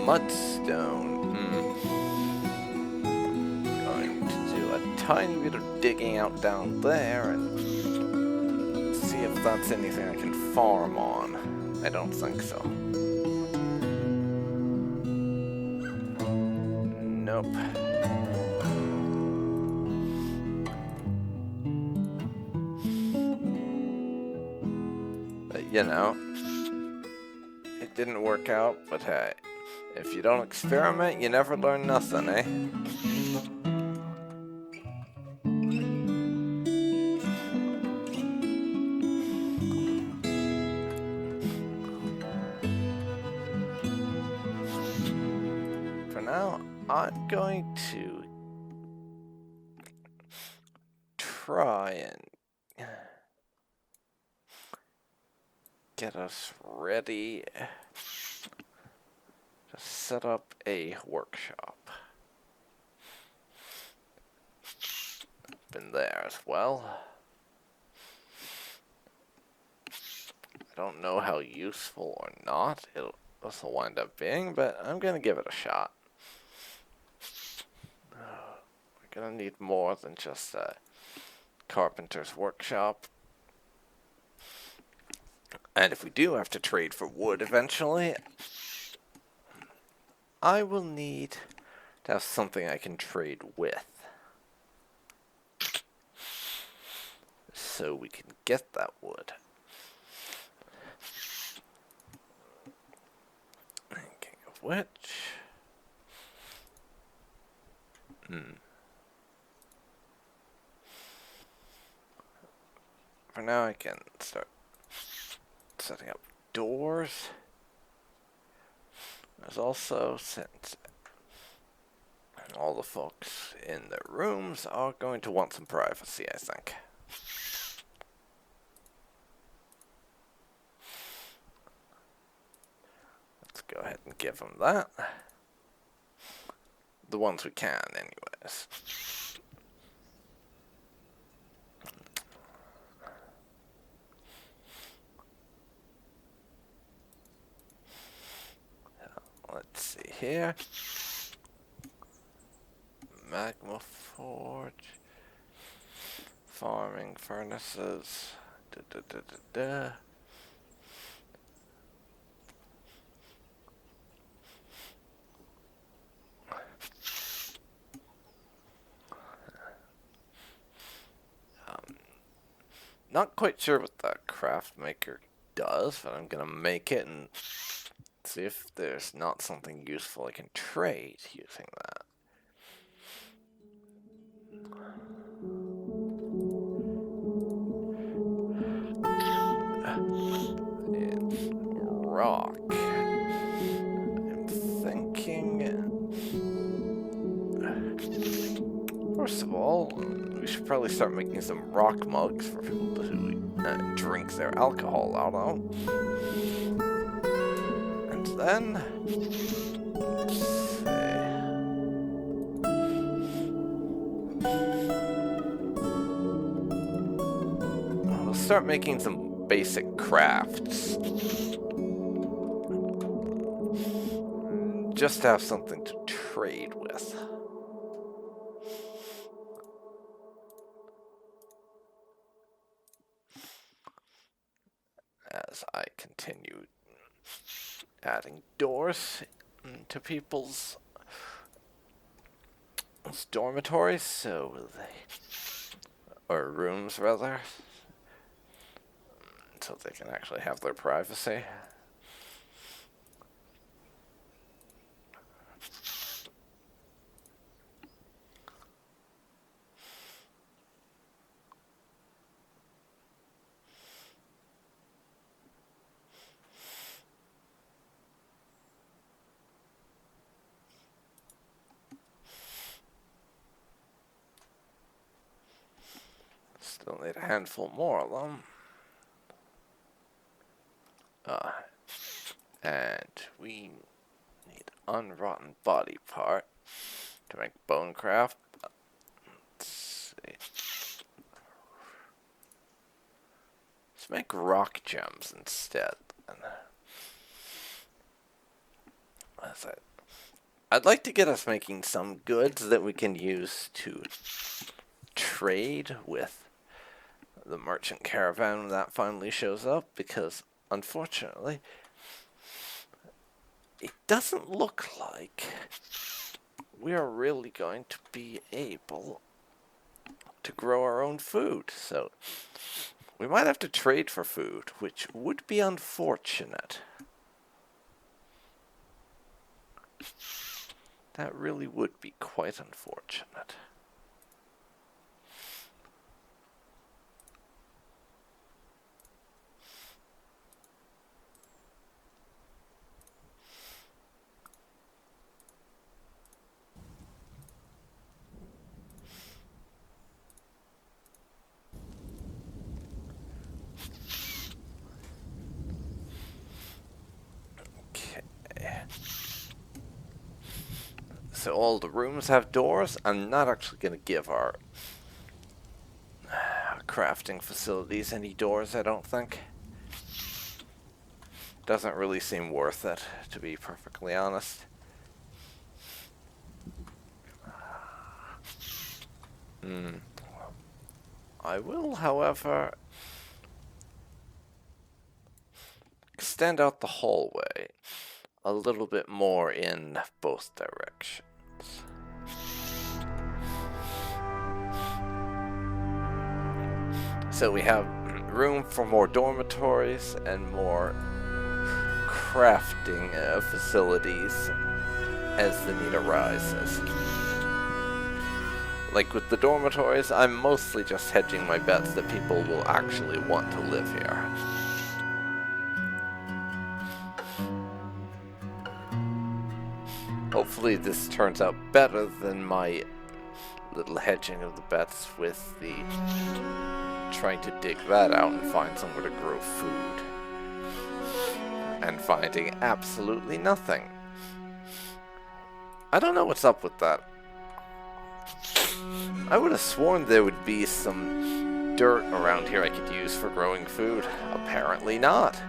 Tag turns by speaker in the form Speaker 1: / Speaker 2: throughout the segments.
Speaker 1: Mudstone. Going to do a tiny bit of digging out down there and see if that's anything I can farm on. I don't think so. Nope. But, you know, it didn't work out, but hey, if you don't experiment, you never learn nothing, eh? For now, I'm going to try and get us ready to set up a workshop. Been there as well. I don't know how useful or not this will wind up being, but I'm gonna give it a shot. We're gonna need more than just a carpenter's workshop. And if we do have to trade for wood eventually, I will need to have something I can trade with. So we can get that wood. Thinking of which... For now I can start setting up doors. There's also, since all the folks in their rooms are going to want some privacy, I think. Let's go ahead and give them that. The ones we can, anyways. Let's see here. Magma forge. Farming furnaces. Not quite sure what the craft maker does, but I'm gonna make it and see if there's not something useful I can trade using that. It's rock. I'm thinking... First of all, we should probably start making some rock mugs for people to drink their alcohol out of. And then... let's see. We'll start making some basic crafts. Just to have something to trade with. As I continue adding doors to people's dormitories, or rooms rather, so they can actually have their privacy. Still need a handful more of them. And we need unrotten body part to make bone craft. Let's see. Let's make rock gems instead. As I I'd like to get us making some goods that we can use to trade with the merchant caravan when that finally shows up, because unfortunately it doesn't look like we are really going to be able to grow our own food. So we might have to trade for food, which would be unfortunate. That really would be quite unfortunate. Okay. So all the rooms have doors. I'm not actually going to give our crafting facilities any doors, I don't think. Doesn't really seem worth it, to be perfectly honest. I will, however, extend out the hallway a little bit more in both directions. So we have room for more dormitories and more crafting facilities as the need arises. Like with the dormitories, I'm mostly just hedging my bets that people will actually want to live here. Hopefully this turns out better than my little hedging of the bets with the trying to dig that out and find somewhere to grow food. And finding absolutely nothing. I don't know what's up with that. I would have sworn there would be some dirt around here I could use for growing food. Apparently not.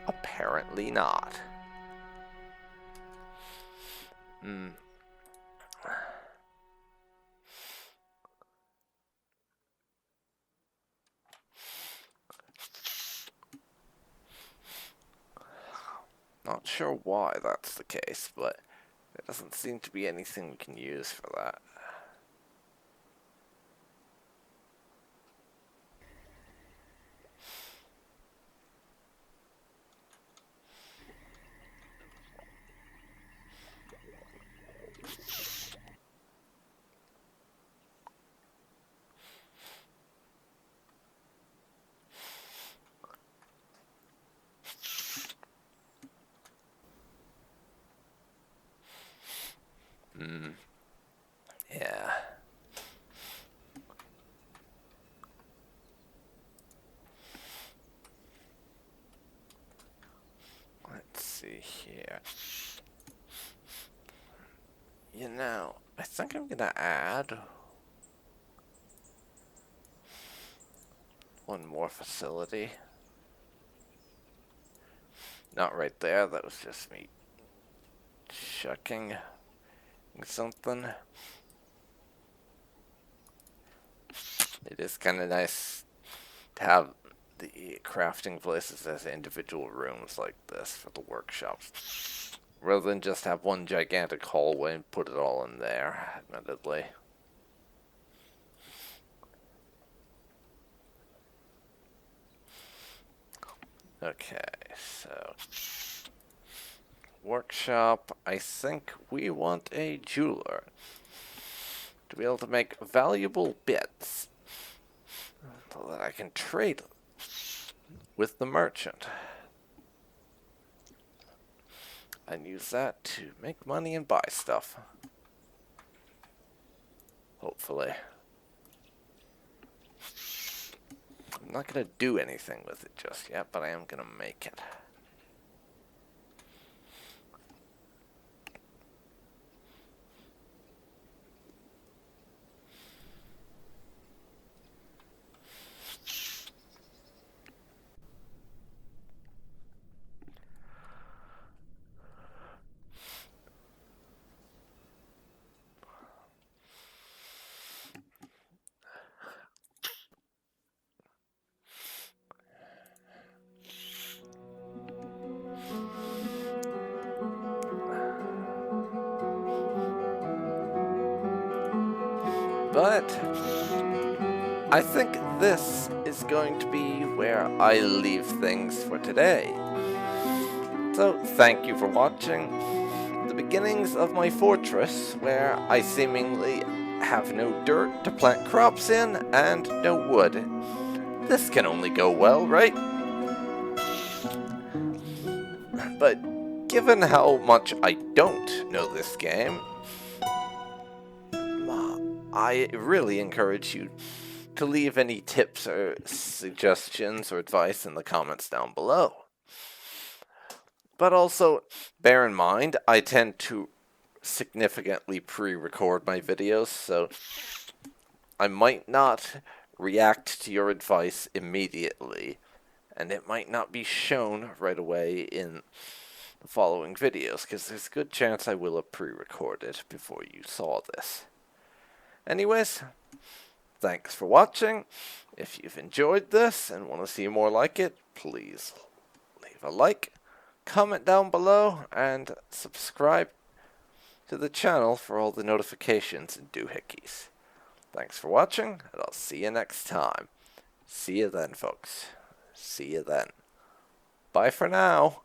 Speaker 1: Apparently not. Not sure why that's the case, but there doesn't seem to be anything we can use for that. Yeah. Let's see here. You know, I think I'm gonna add one more facility. Not right there, that was just me checking something. It is kind of nice to have the crafting places as individual rooms like this for the workshops, rather than just have one gigantic hallway and put it all in there, admittedly. Okay, so workshop, I think we want a jeweler to be able to make valuable bits so that I can trade with the merchant and use that to make money and buy stuff. Hopefully. I'm not gonna do anything with it just yet, but I am gonna make it. But I think this is going to be where I leave things for today. So thank you for watching the beginnings of my fortress, where I seemingly have no dirt to plant crops in and no wood. This can only go well, right? But given how much I don't know this game, I really encourage you to leave any tips or suggestions or advice in the comments down below. But also, bear in mind, I tend to significantly pre-record my videos, so I might not react to your advice immediately, and it might not be shown right away in the following videos, because there's a good chance I will have pre-recorded before you saw this. Anyways, thanks for watching. If you've enjoyed this and want to see more like it, please leave a like, comment down below, and subscribe to the channel for all the notifications and doohickeys. Thanks for watching, and I'll see you next time. See you then, folks. See you then. Bye for now.